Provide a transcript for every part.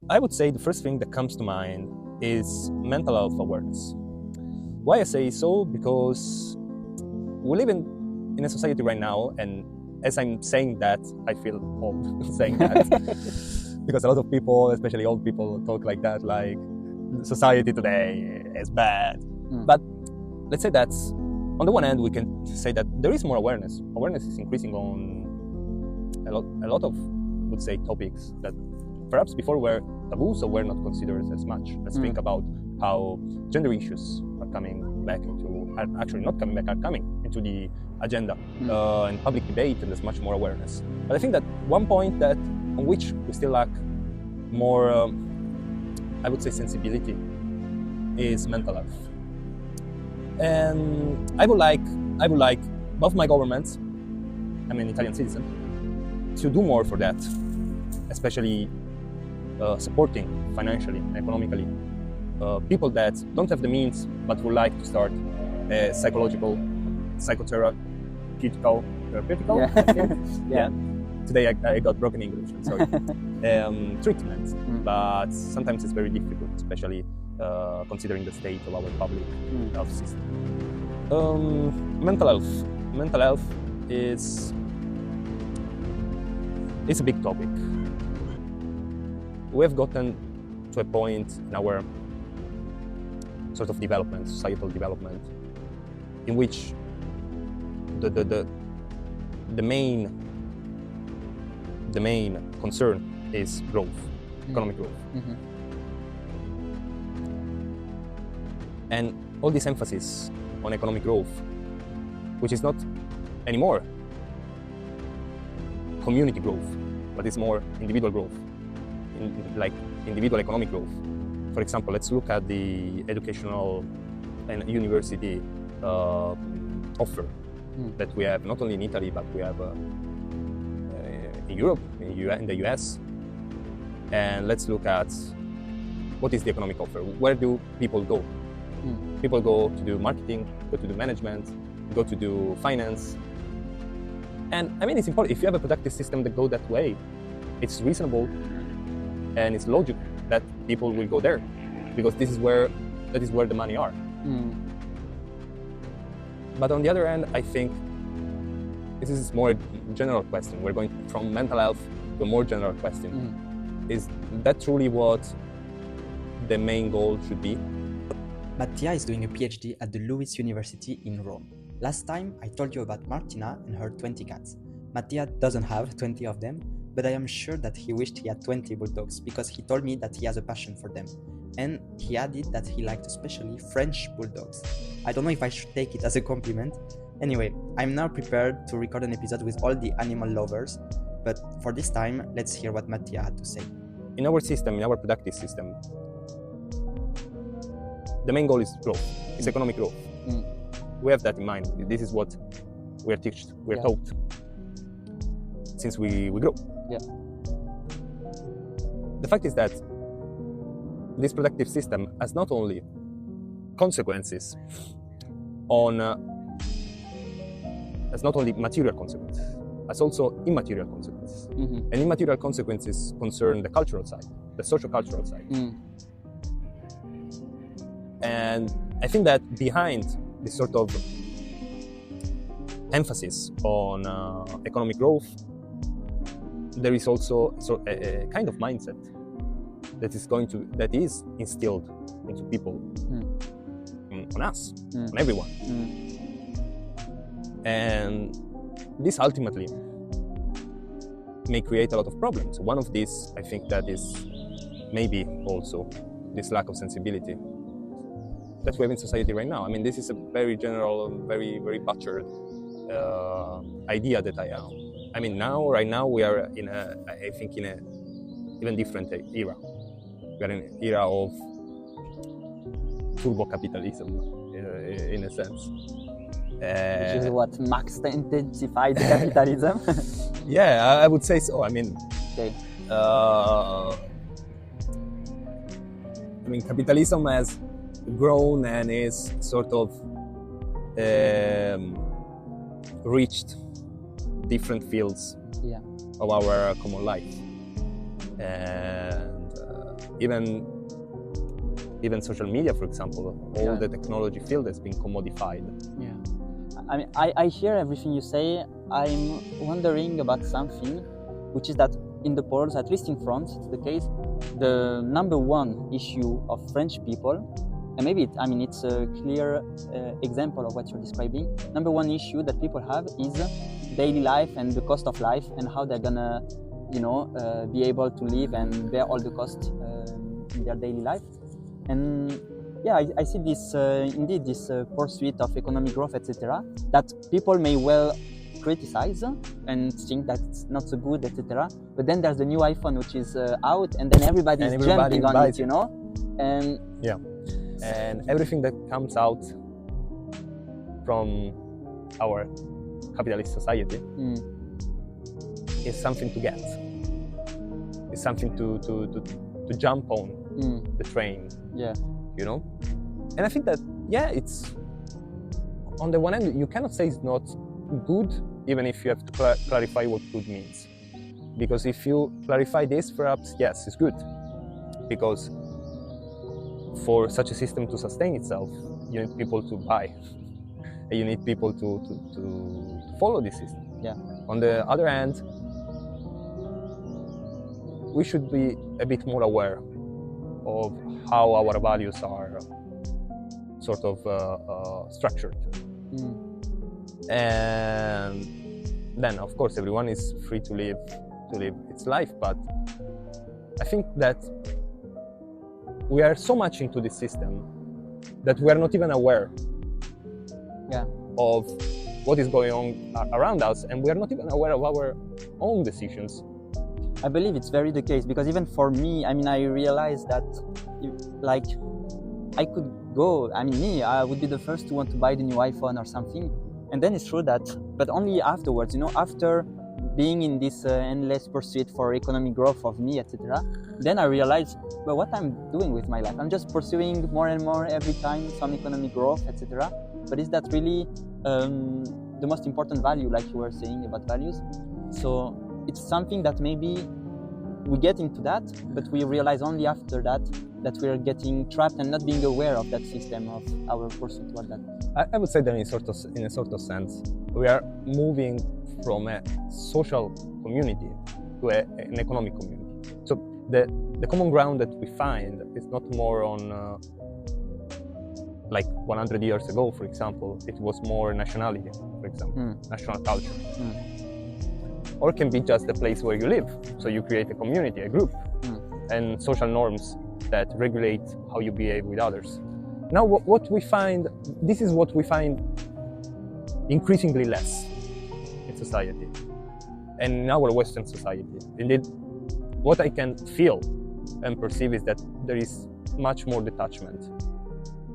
I would say the first thing that comes to mind is mental health awareness. Why I say so? Because we live in a society right now, and as I'm saying that, I feel old saying that. Because a lot of people, especially old people, talk like that, like society today is bad. But let's say that on the one hand, we can say that there is more awareness. Awareness is increasing on a lot of, I would say, topics that perhaps before were taboo, so were not considered as much. Let's think about how gender issues are coming back into, are actually not coming back, are coming into the agenda and public debate, and there's much more awareness. But I think that one point that on which we still lack more, I would say, sensibility is mental health. And I would like both my governments, I'm an Italian citizen, to do more for that, especially supporting financially and economically people that don't have the means but would like to start a psychotherapeutical, yeah. Today I got broken English, I'm sorry. Treatment, but sometimes it's very difficult, especially considering the state of our public health system. Mental health is a big topic. We have gotten to a point in our sort of development, societal development, in which the main concern is growth, economic growth. And all this emphasis on economic growth, which is not anymore community growth, but it's more individual growth, like individual economic growth. For example, let's look at the educational and university offer that we have not only in Italy, but we have in Europe, in the US. And let's look at what is the economic offer. Where do people go? People go to do marketing, go to do management, go to do finance. And I mean, it's important. If you have a productive system that goes that way, it's reasonable and it's logical that people will go there, because that is where the money are. But on the other hand, I think this is more a general question. We're going from mental health to a more general question. Is that truly what the main goal should be? Mattia is doing a PhD at the Lewis University in Rome. Last time I told you about Martina and her 20 cats. Mattia doesn't have 20 of them, but I am sure that he wished he had 20 bulldogs, because he told me that he has a passion for them. And he added that he liked especially French bulldogs. I don't know if I should take it as a compliment. Anyway, I'm now prepared to record an episode with all the animal lovers, but for this time, let's hear what Mattia had to say. In our system, in our productive system, the main goal is growth. It's economic growth. We have that in mind. This is what we are taught since we grow. The fact is that this productive system has not only consequences on, has not only material consequences, has also immaterial consequences. And immaterial consequences concern the cultural side, the social-cultural side. And I think that behind this sort of emphasis on economic growth, there is also a kind of mindset that is instilled into people, on us, on everyone. And this ultimately may create a lot of problems. One of these, I think, that is maybe also this lack of sensibility that we have in society right now. I mean, this is a very general, very, very butchered idea that I have. I mean, right now, we are in a even different era. We are in an era of turbo capitalism, in a sense. Which is what Marx intensified capitalism. Yeah, I would say so. I mean, capitalism has grown and is sort of reached different fields of our common life. And even social media, for example, all the technology field has been commodified. Yeah. I mean, I hear everything you say. I'm wondering about something, which is that in the polls, at least in France, it's the case, the number one issue of French people, and maybe it's a clear example of what you're describing. Number one issue that people have is daily life and the cost of life and how they're gonna, be able to live and bear all the costs in their daily life. And yeah, I see this indeed this pursuit of economic growth, etc., that people may well criticize and think that it's not so good, etc. But then there's the new iPhone which is out, and then everybody's jumping on it, and yeah, and everything that comes out from our capitalist society is something to get. It's something to jump on the train. Yeah. And I think that it's on the one hand you cannot say it's not good, even if you have to clarify what good means, because if you clarify this, perhaps yes, it's good, because for such a system to sustain itself you need people to buy and you need people to follow this system. Yeah. On the other hand, we should be a bit more aware of how our values are sort of structured. And then, of course, everyone is free to live its life, but I think that we are so much into this system that we are not even aware of what is going on around us, and we are not even aware of our own decisions. I believe it's very the case, because even for me, I realized that I could go, I would be the first to want to buy the new iPhone or something, and then it's true that, but only afterwards, after being in this endless pursuit for economic growth of me, etc., then I realized, well, what I'm doing with my life, I'm just pursuing more and more every time some economic growth, etc., but is that really the most important value, like you were saying about values? So it's something that maybe we get into that, but we realize only after that we are getting trapped and not being aware of that system of our pursuit toward that. I would say that in a sort of sense, we are moving from a social community to an economic community. So the common ground that we find is not more on like 100 years ago, for example, it was more nationality, for example, national culture. Or it can be just the place where you live. So you create a community, a group, and social norms that regulate how you behave with others. Now what we find, this is what we find increasingly less in society and in our Western society. Indeed, what I can feel and perceive is that there is much more detachment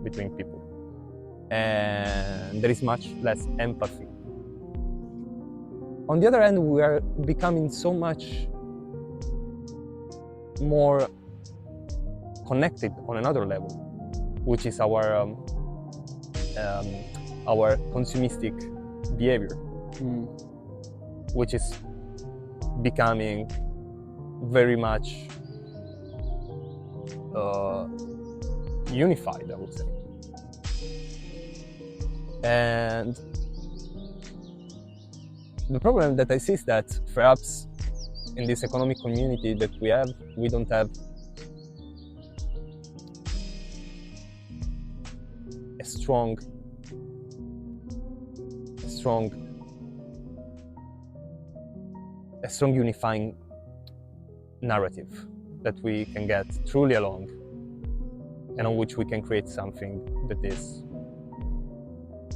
between people, and there is much less empathy. On the other hand, we are becoming so much more connected on another level, which is our consumistic behavior, which is becoming very much unified, I would say. And the problem that I see is that perhaps in this economic community that we have, we don't have a strong unifying narrative that we can get truly along and on which we can create something that is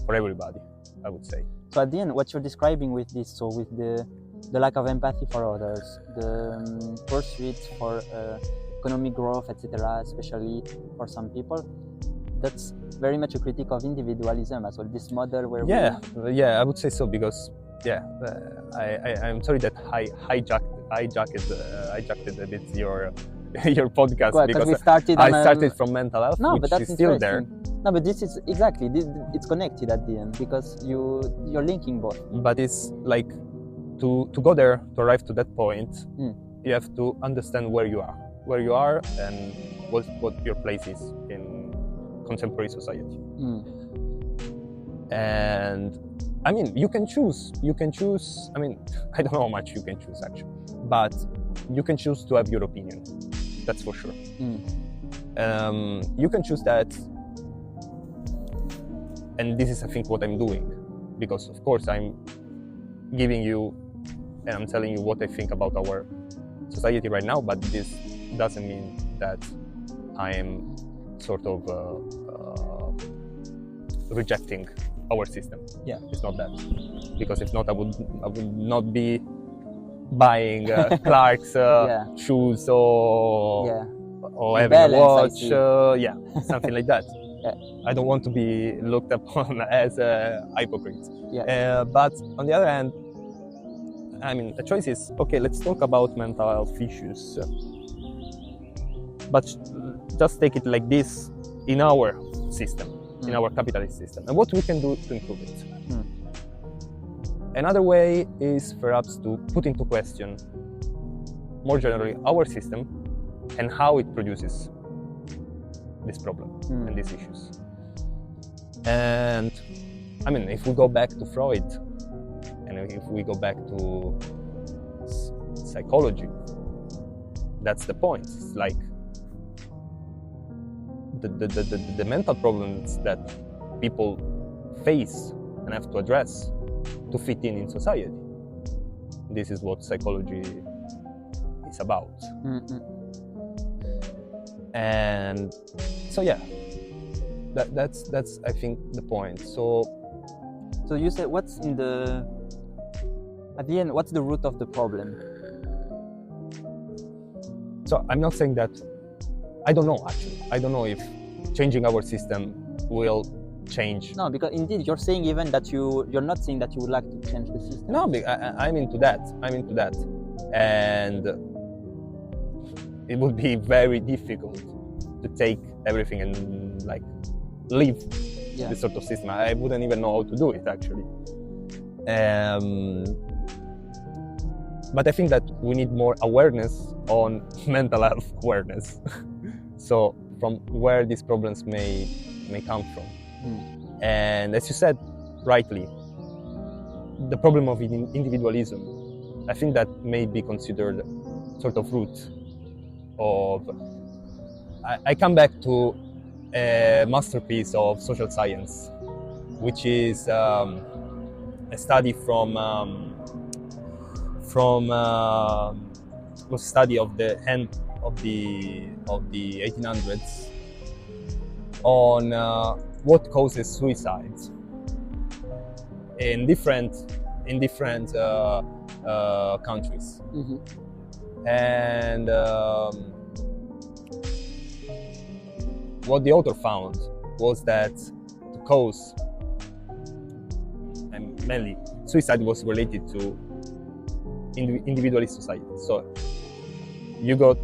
for everybody, I would say. So at the end, what you're describing with this, so with the lack of empathy for others, the pursuit for economic growth, etc., especially for some people, that's very much a critique of individualism as well, this model where I would say so, because I'm sorry that I hijacked a bit your podcast, because I started from mental health, which is still there. No, but this is exactly, it's connected at the end, because you're linking both. But it's like to go there, to arrive to that point, you have to understand where you are. where you are and what your place is in contemporary society. And I mean, you can choose. I mean, I don't know how much you can choose actually, but you can choose to have your opinion. That's for sure. You can choose that, and this is, I think, what I'm doing, because of course I'm giving you and I'm telling you what I think about our society right now, but this doesn't mean that I am sort of rejecting our system. Yeah, it's not that, because if not, I would not be buying Clark's shoes or having a watch, something like that. I don't want to be looked upon as a hypocrite. But on the other hand, I mean, the choice is, okay, let's talk about mental health issues, but just take it like this in our system, in our capitalist system, and what we can do to improve it. Another way is perhaps to put into question, more generally, our system and how it produces this problem and these issues. And I mean, if we go back to Freud, and if we go back to psychology, that's the point. It's like the mental problems that people face and have to address to fit in society. This is what psychology is about. And so that's I think the point. So you said, at the end, what's the root of the problem? So I'm not saying that, I don't know actually. I don't know if changing our system will change. No, because indeed you're saying even that you're not saying that you would like to change the system. No, I'm into that. And it would be very difficult to take everything and like leave this sort of system. I wouldn't even know how to do it actually. But I think that we need more awareness on mental health awareness. So from where these problems may come from. And as you said rightly, the problem of individualism, I think that may be considered sort of root of... I come back to a masterpiece of social science, which is a study was a study of the end of the 1800s on what causes suicides in different countries. And what the author found was that the cause, and mainly suicide, was related to individualist society. So you got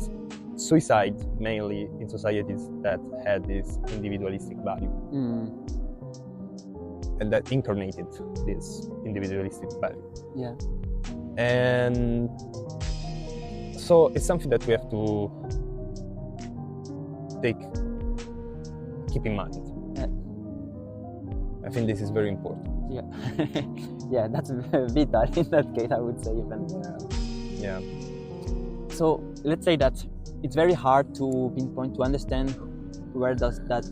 suicide mainly in societies that had this individualistic value, and that incarnated this individualistic value. And so it's something that we have to keep in mind. I think this is very important. Yeah, that's vital in that case, I would say even. Yeah. So let's say that it's very hard to pinpoint, to understand where does that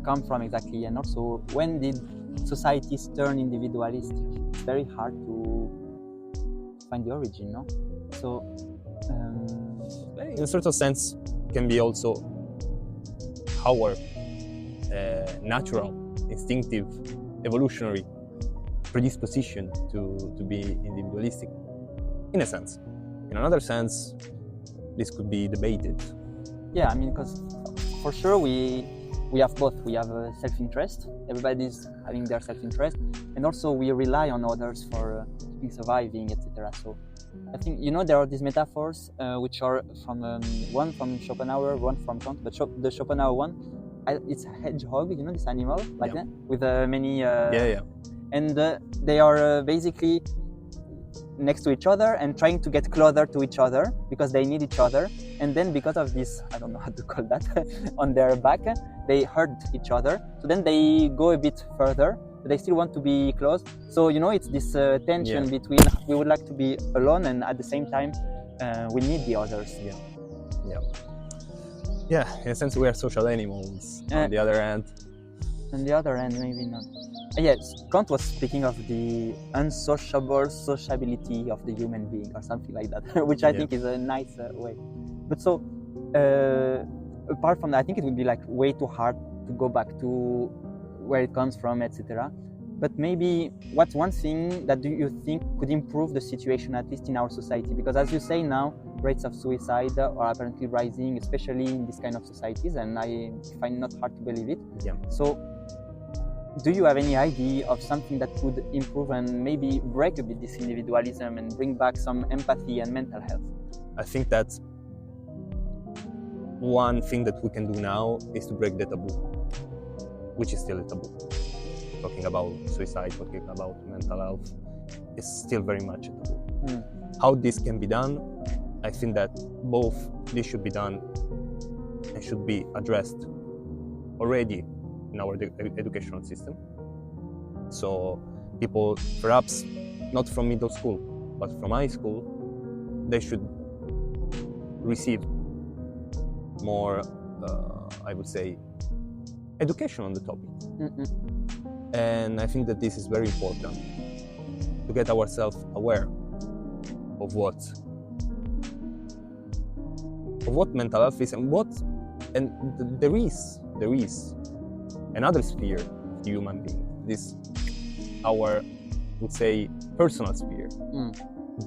come from exactly, and also when did societies turn individualistic. It's very hard to find the origin, no? So in a certain sense, can be also our natural, instinctive, evolutionary predisposition to be individualistic, in a sense. In another sense, this could be debated. Yeah, I mean, because for sure we have both. We have self-interest. Everybody's having their self-interest, and also we rely on others for keeping surviving, etc. So I think, there are these metaphors which are from one from Schopenhauer, one from Kant. But the Schopenhauer one, it's a hedgehog, this animal like that with many. And they are basically next to each other and trying to get closer to each other because they need each other. And then because of this, I don't know how to call that, on their back, they hurt each other. So then they go a bit further, but they still want to be close. So, you know, it's this tension between we would like to be alone and at the same time we need the others. Yeah, in a sense we are social animals. On the other hand, maybe not. Yes, Kant was speaking of the unsociable sociability of the human being or something like that, which I think is a nice way. But so, apart from that, I think it would be like way too hard to go back to where it comes from, etc. But maybe what's one thing that do you think could improve the situation, at least in our society? Because as you say now, rates of suicide are apparently rising, especially in this kind of societies, and I find it not hard to believe it. So, do you have any idea of something that could improve and maybe break a bit this individualism and bring back some empathy and mental health? I think that one thing that we can do now is to break the taboo, which is still a taboo. Talking about suicide, talking about mental health is still very much a taboo. How this can be done, I think that both this should be done and should be addressed already in our educational system. So people, perhaps not from middle school, but from high school, they should receive more, I would say, education on the topic. And I think that this is very important to get ourselves aware of what mental health is and there is another sphere of the human being. This our, would say, personal sphere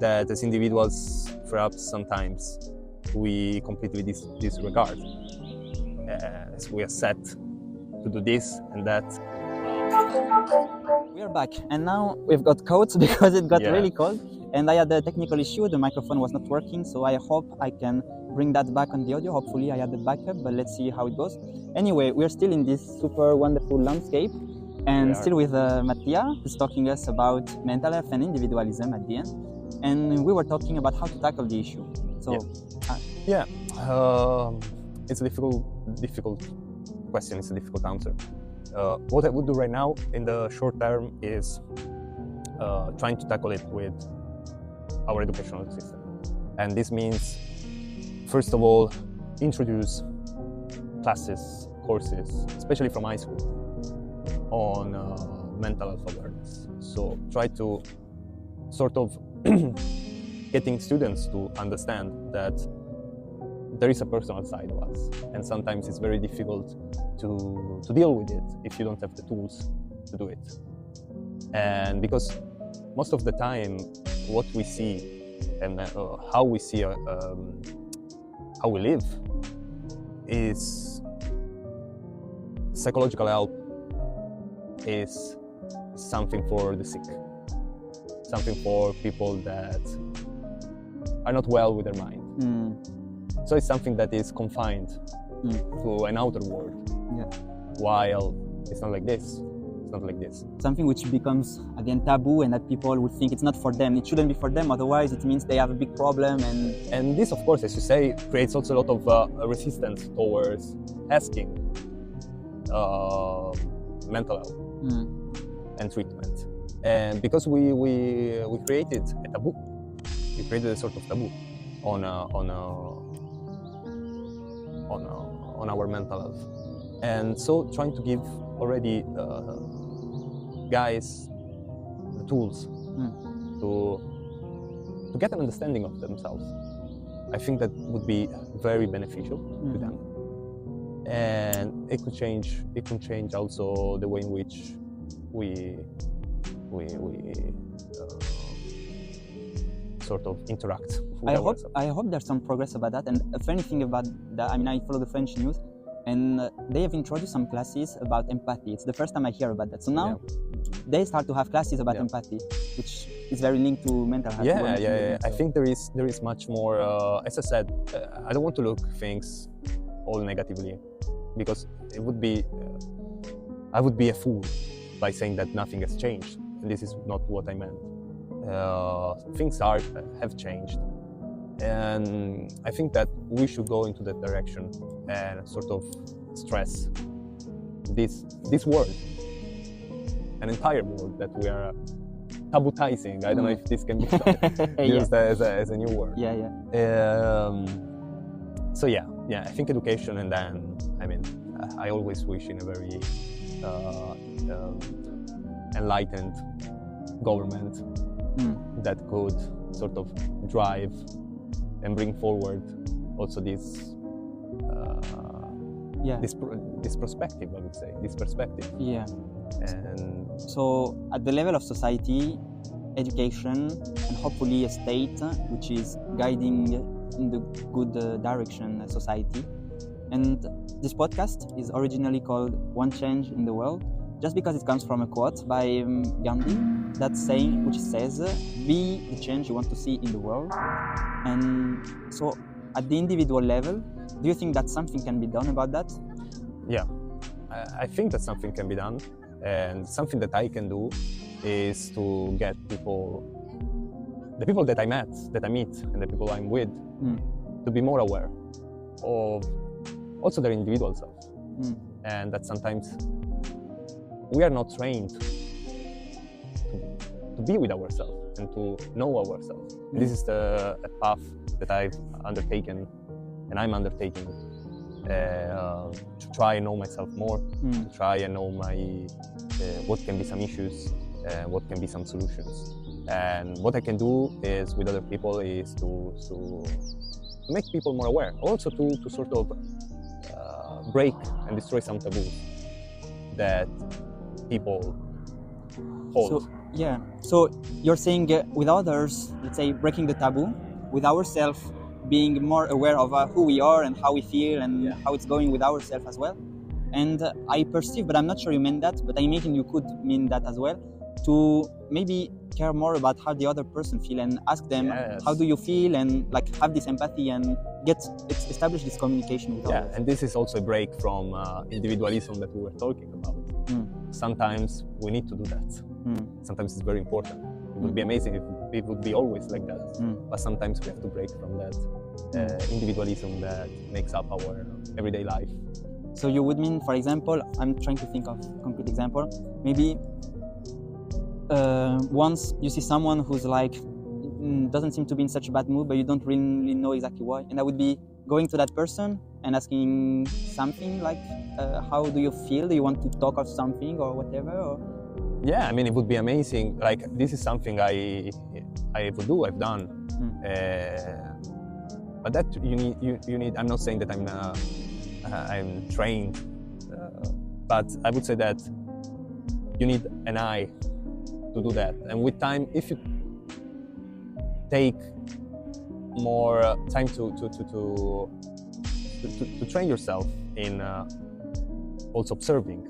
that as individuals perhaps sometimes we completely disregard, as we are set to do this and that. We are back, and now we've got coats because it got really cold, and I had a technical issue. The microphone was not working, so I hope I can bring that back on the audio. Hopefully I had the backup, but let's see how it goes. Anyway, we're still in this super wonderful landscape, and still with Mattia, who's talking us about mental health and individualism at the end, and we were talking about how to tackle the issue. So it's a difficult question, it's a difficult answer. What I would do right now in the short term is trying to tackle it with our educational system. And this means, first of all, introduce classes, courses, especially from high school, on mental health awareness. So try to sort of getting students to understand that there is a personal side of us, and sometimes it's very difficult to deal with it if you don't have the tools to do it. And because most of the time what we see and how we see how we live is psychological help is something for the sick, something for people that are not well with their mind. So it's something that is confined to an outer world, while it's not like this. It's not like this. Something which becomes, again, taboo, and that people would think it's not for them. It shouldn't be for them, otherwise it means they have a big problem. And this, of course, as you say, creates also a lot of resistance towards asking mental health and treatment. And because we created a taboo, we created a sort of taboo on our mental health, and so trying to give already guys the tools to get an understanding of themselves, I think that would be very beneficial to them, and it could change also the way in which we sort of interact with I hope there's some progress about that. And a funny thing about that, I mean, I follow the French news, and they have introduced some classes about empathy. It's the first time I hear about that. So now they start to have classes about empathy, which is very linked to mental health. I think there is much more. As I said, I don't want to look things all negatively, because it would be I would be a fool by saying that nothing has changed, and this is not what I meant. things have changed, and I think that we should go into that direction and sort of stress this world, an entire world that we are tabutizing. I don't know if this can be used as a new word. So I think education, and then I always wish in a very enlightened government that could sort of drive and bring forward also this perspective, I would say, this perspective. Yeah. And so at the level of society, education, and hopefully a state which is guiding in the good direction society. And this podcast is originally called One Change in the World, just because it comes from a quote by Gandhi, which says, be the change you want to see in the world. And so at the individual level, do you think that something can be done about that? Yeah, I think that something can be done, and something that I can do is to get the people that I meet, and the people I'm with, to be more aware of also their individual self, and that sometimes we are not trained to be with ourselves and to know ourselves. This is a path that I've undertaken, and I'm undertaking, to try and know myself more, to try and know what can be some issues, what can be some solutions. And what I can do is with other people is to make people more aware, also to sort of break and destroy some taboos that people hold. So you're saying with others, let's say breaking the taboo, with ourselves being more aware of who we are and how we feel and how it's going with ourselves as well. And I perceive, but I'm not sure you meant that, but I imagine you could mean that as well, to maybe care more about how the other person feel and ask them, how do you feel, and like have this empathy and establish this communication with others. And this is also a break from individualism that we were talking about. Sometimes we need to do that. Sometimes it's very important. It would be amazing if it would be always like that, but sometimes we have to break from that individualism that makes up our everyday life. So you would mean, for example, I'm trying to think of a concrete example, maybe once you see someone who's like doesn't seem to be in such a bad mood, but you don't really know exactly why, and I would be going to that person and asking something like, how do you feel? Do you want to talk of something or whatever? Or... Yeah, I mean, it would be amazing. Like, this is something I would do, I've done. But that you need. I'm not saying that I'm trained, but I would say that you need an eye to do that. And with time, if you take more time to train yourself in also observing,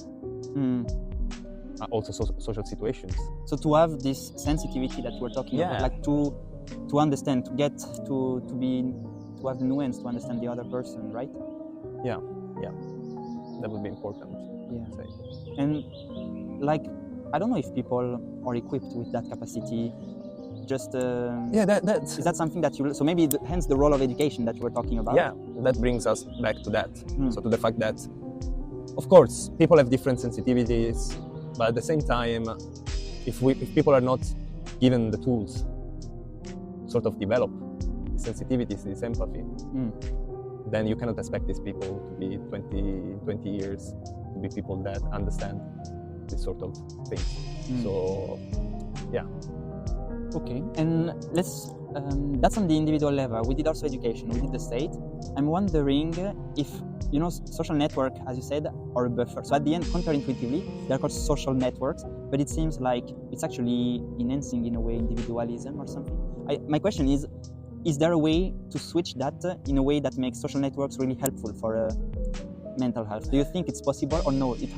also social situations. So to have this sensitivity that we're talking about, like to understand, to get to have the nuance to understand the other person, right? Yeah, that would be important. Yeah, and like I don't know if people are equipped with that capacity. Just is that something that you? So maybe hence the role of education that you were talking about. Yeah, that brings us back to that. So to the fact that, of course, people have different sensitivities, but at the same time, if people are not given the tools, sort of develop the sensitivities, this empathy, then you cannot expect these people to be 20 years to be people that understand this sort of thing. So, yeah. Okay, and let's. That's on the individual level. We did also education. We did the state. I'm wondering if social network, as you said, are a buffer. So at the end, counterintuitively, they're called social networks, but it seems like it's actually enhancing in a way individualism or something. My question is there a way to switch that in a way that makes social networks really helpful for mental health? Do you think it's possible, or no? It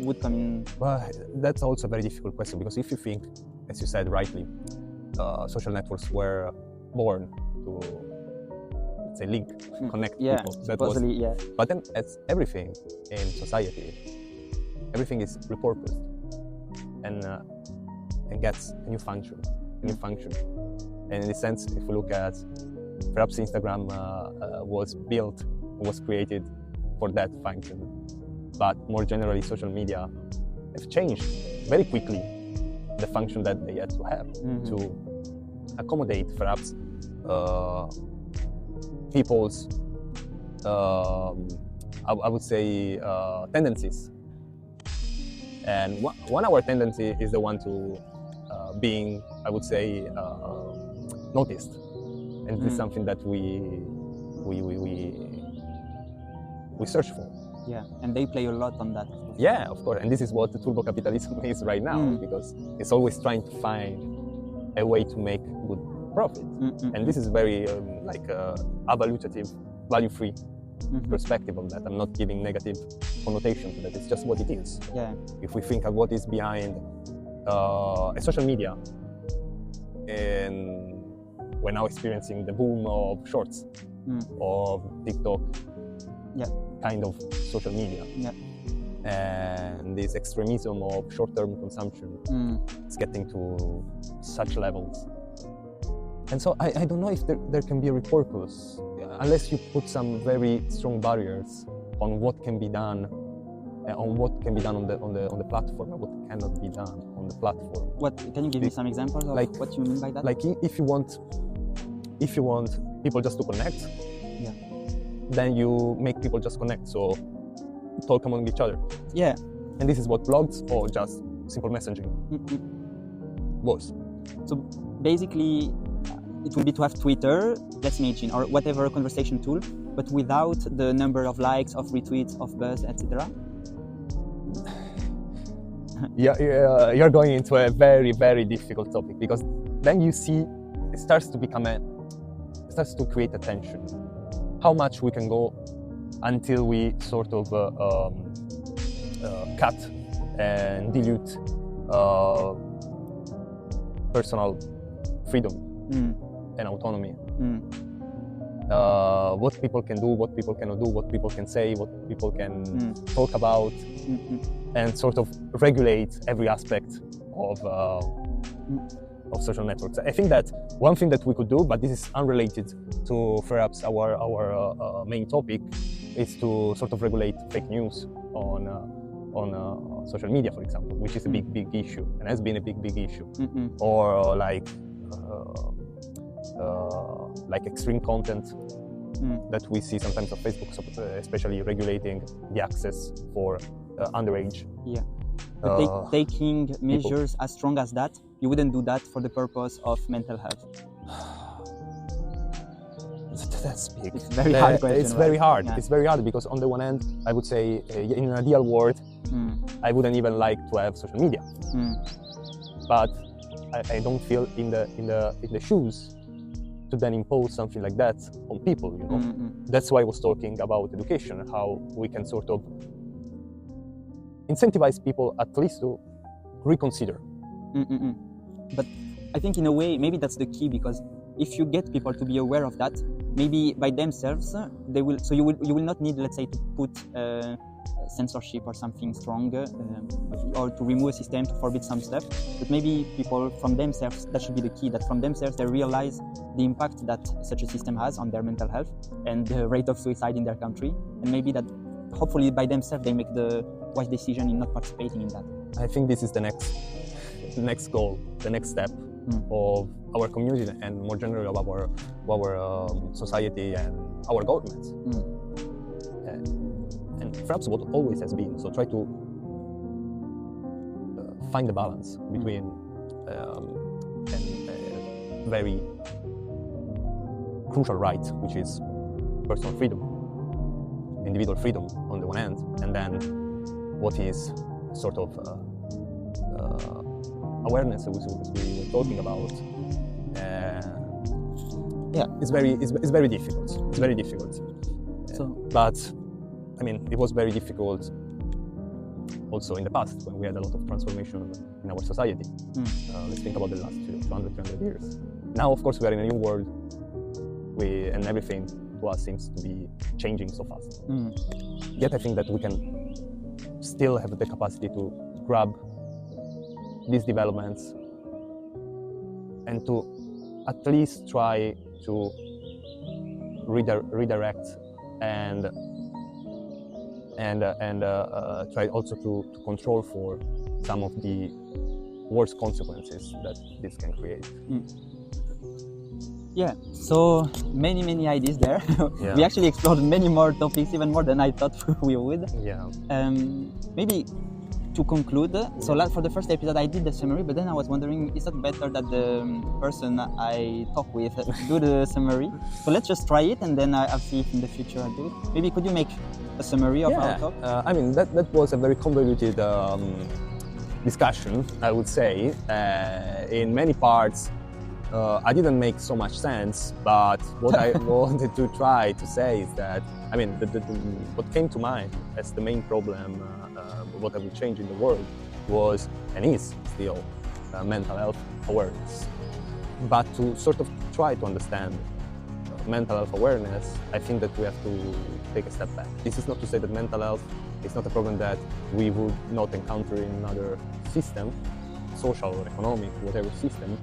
would come in. Well, that's also a very difficult question, because if you think, as you said rightly, social networks were born to, let's say, link, connect people. Supposedly, But then, as everything in society, everything is repurposed and gets a new function. new function. And in this sense, if we look at, perhaps Instagram was created for that function. But more generally, social media have changed very quickly the function that they had to have to accommodate perhaps people's, I would say, tendencies. And one our tendency is the one to being, I would say, noticed. And this is something that we search for. Yeah, and they play a lot on that. Yeah, of course. And this is what the turbo capitalism is right now, because it's always trying to find a way to make good profit. And this is very evaluative, value-free perspective of that. I'm not giving negative connotation to that. It's just what it is. Yeah. If we think of what is behind a social media, and we're now experiencing the boom of shorts, of TikTok, kind of social media. And this extremism of short-term consumption is getting to such levels. And so I don't know if there can be a repurpose, unless you put some very strong barriers on what can be done, on the platform, and what cannot be done on the platform. What can you give me some examples of what you mean by that? Like if you want people just to connect, then you make people just connect, so talk among each other. Yeah. And this is what blogs or just simple messaging was. So basically, it would be to have Twitter, let's imagine, or whatever conversation tool, but without the number of likes, of retweets, of buzz, etc. You're going into a very, very difficult topic, because then you see it starts to create attention. How much we can go until we sort of cut and dilute personal freedom and autonomy. What people can do, what people cannot do, what people can say, what people can talk about, and sort of regulate every aspect of social networks. I think that one thing that we could do, but this is unrelated to perhaps our main topic, is to sort of regulate fake news on social media, for example, which is a big issue and has been a big issue. Or like extreme content that we see sometimes on Facebook, especially regulating the access for underage. Yeah. But taking measures as strong as that, you wouldn't do that for the purpose of mental health. That's big. It's very hard question. It's very hard. Yeah. It's very hard, because on the one hand, I would say in an ideal world, I wouldn't even like to have social media. But I don't feel in the shoes to then impose something like that on people. You know, that's why I was talking about education, how we can sort of incentivize people at least to reconsider. But I think in a way, maybe that's the key, because if you get people to be aware of that, maybe by themselves they will. So you will not need, let's say, to put censorship or something stronger, or to remove a system to forbid some stuff. But maybe people from themselves, that should be the key. That from themselves they realize the impact that such a system has on their mental health and the rate of suicide in their country, and maybe that hopefully by themselves they make the wise decision in not participating in that. I think this is the next goal, the next step of our community, and more generally of our society and our governments. And perhaps what always has been. So try to find the balance between a very crucial right, which is personal freedom, individual freedom on the one hand, and then what is sort of awareness we were talking about. It's very difficult. It's very difficult. But I mean, it was very difficult also in the past, when we had a lot of transformation in our society. Let's think about the last 200, 300 years. Now, of course, we are in a new world, and everything to us seems to be changing so fast. Yet I think that we can still have the capacity to grab these developments and to at least try to redirect and try also to control for some of the worst consequences that this can create. Yeah, so many ideas there. Yeah. We actually explored many more topics, even more than I thought we would. Yeah. Maybe to conclude, so for the first episode I did the summary, but then I was wondering, is it better that the person I talk with do the summary? So let's just try it, and then I'll see if in the future I'll do it. Maybe could you make a summary of our talk? I mean, that was a very convoluted discussion, I would say. In many parts, I didn't make so much sense, but what I wanted to try to say is that, I mean, what came to mind as the main problem, what I would change in the world was, and is still, mental health awareness. But to sort of try to understand mental health awareness, I think that we have to take a step back. This is not to say that mental health is not a problem that we would not encounter in another system, social or economic, whatever system,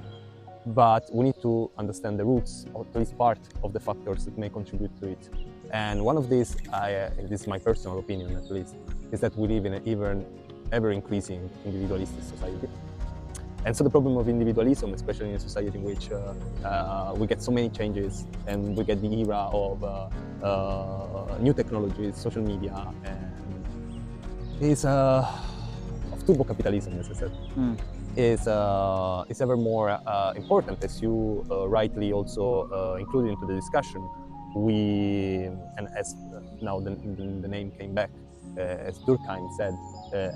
but we need to understand the roots, or at least part of the factors that may contribute to it. And one of these, this is my personal opinion at least, is that we live in an ever-increasing individualistic society. And so the problem of individualism, especially in a society in which we get so many changes and we get the era of new technologies, social media, and is of turbo capitalism, as I said, is ever more important, as you rightly also included into the discussion. And as now the name came back, as Durkheim said,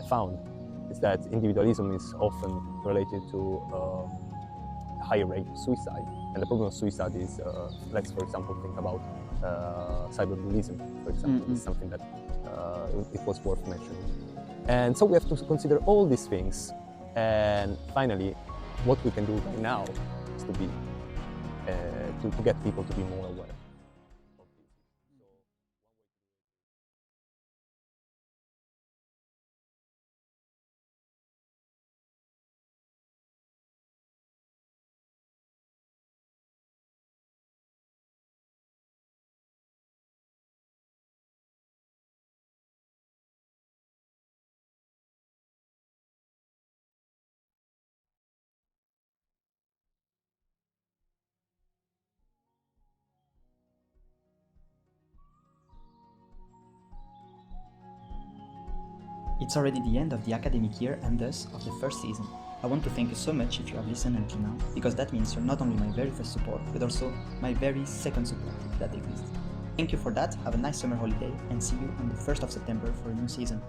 found, is that individualism is often related to a higher rate of suicide. And the problem of suicide is, let's for example think about cyberbullying, for example, is something that it was worth mentioning. And so we have to consider all these things. And finally, what we can do right now is to be to get people to be more aware. It's already the end of the academic year and thus of the first season. I want to thank you so much if you have listened until now, because that means you're not only my very first support, but also my very second support, if that exists. Thank you for that, have a nice summer holiday, and see you on the 1st of September for a new season.